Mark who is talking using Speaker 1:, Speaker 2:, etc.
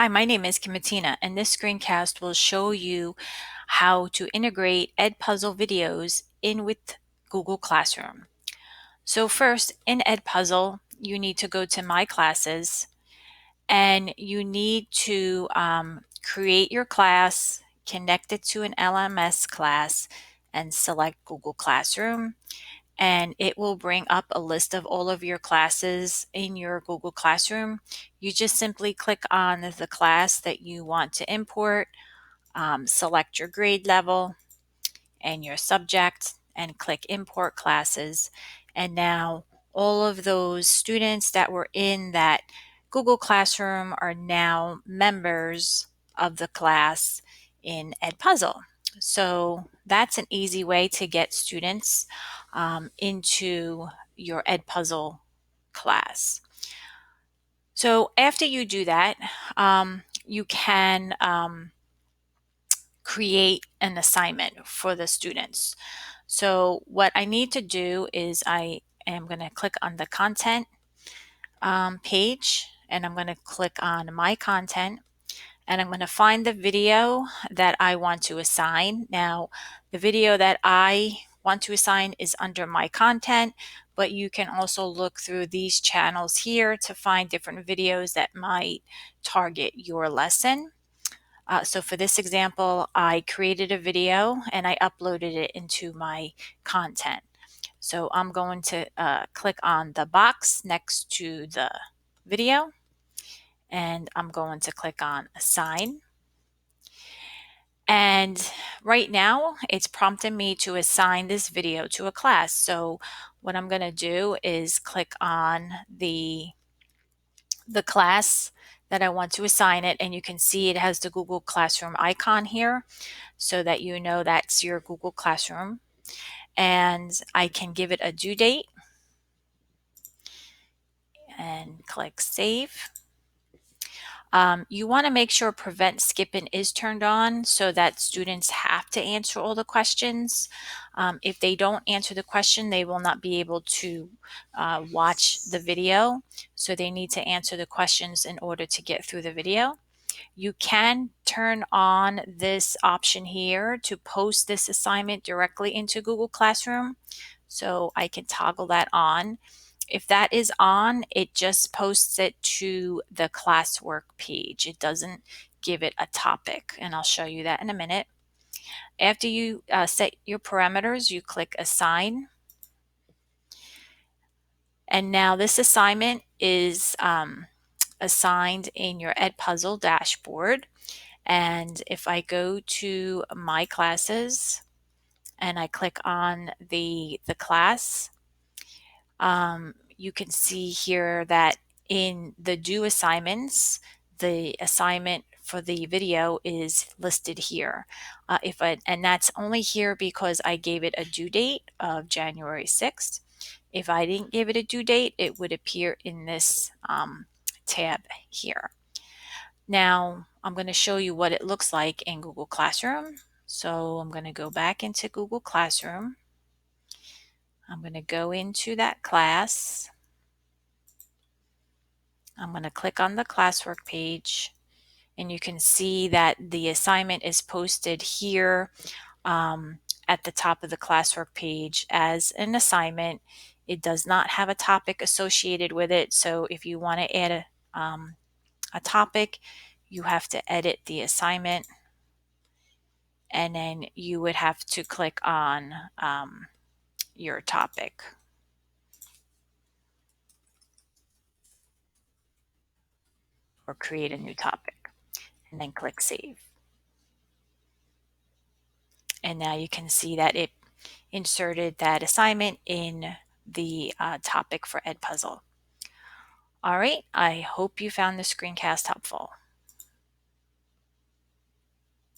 Speaker 1: Hi, my name is Kimatina, and this screencast will show you how to integrate Edpuzzle videos in with Google Classroom. So first, in Edpuzzle, you need to go to My Classes, and you need to create your class, connect it to an LMS class, and select Google Classroom. And it will bring up a list of all of your classes in your Google Classroom. You just simply click on the class that you want to import, select your grade level and your subject, and click Import Classes. And now all of those students that were in that Google Classroom are now members of the class in Edpuzzle. So that's an easy way to get students into your Edpuzzle class. So after you do that, you can create an assignment for the students. So what I need to do is I am going to click on the content page, and I'm going to click on my content, and I'm going to find the video that I want to assign. Now, the video that I want to assign is under my content, but you can also look through these channels here to find different videos that might target your lesson. So for this example, I created a video and I uploaded it into my content. So I'm going to click on the box next to the video, and I'm going to click on Assign. And right now it's prompting me to assign this video to a class. So what I'm going to do is click on the class that I want to assign it, and you can see it has the Google Classroom icon here so that you know that's your Google Classroom. And I can give it a due date and click Save. You want to make sure Prevent Skipping is turned on so that students have to answer all the questions. If they don't answer the question, they will not be able to watch the video. So they need to answer the questions in order to get through the video. You can turn on this option here to post this assignment directly into Google Classroom. So I can toggle that on. If that is on, it just posts it to the classwork page. It doesn't give it a topic, and I'll show you that in a minute. After you set your parameters, you click Assign. And now this assignment is assigned in your Edpuzzle dashboard. And if I go to My Classes and I click on the class, you can see here that in the due assignments, the assignment for the video is listed here. And that's only here because I gave it a due date of January 6th. If I didn't give it a due date, it would appear in this tab here. Now I'm going to show you what it looks like in Google Classroom. So I'm going to go back into Google Classroom. I'm going to go into that class. I'm going to click on the classwork page, and you can see that the assignment is posted here at the top of the classwork page as an assignment. It does not have a topic associated with it, so if you want to add a topic, you have to edit the assignment, and then you would have to click on your topic. Or create a new topic, and then click Save. And now you can see that it inserted that assignment in the topic for Edpuzzle. All right, I hope you found this screencast helpful.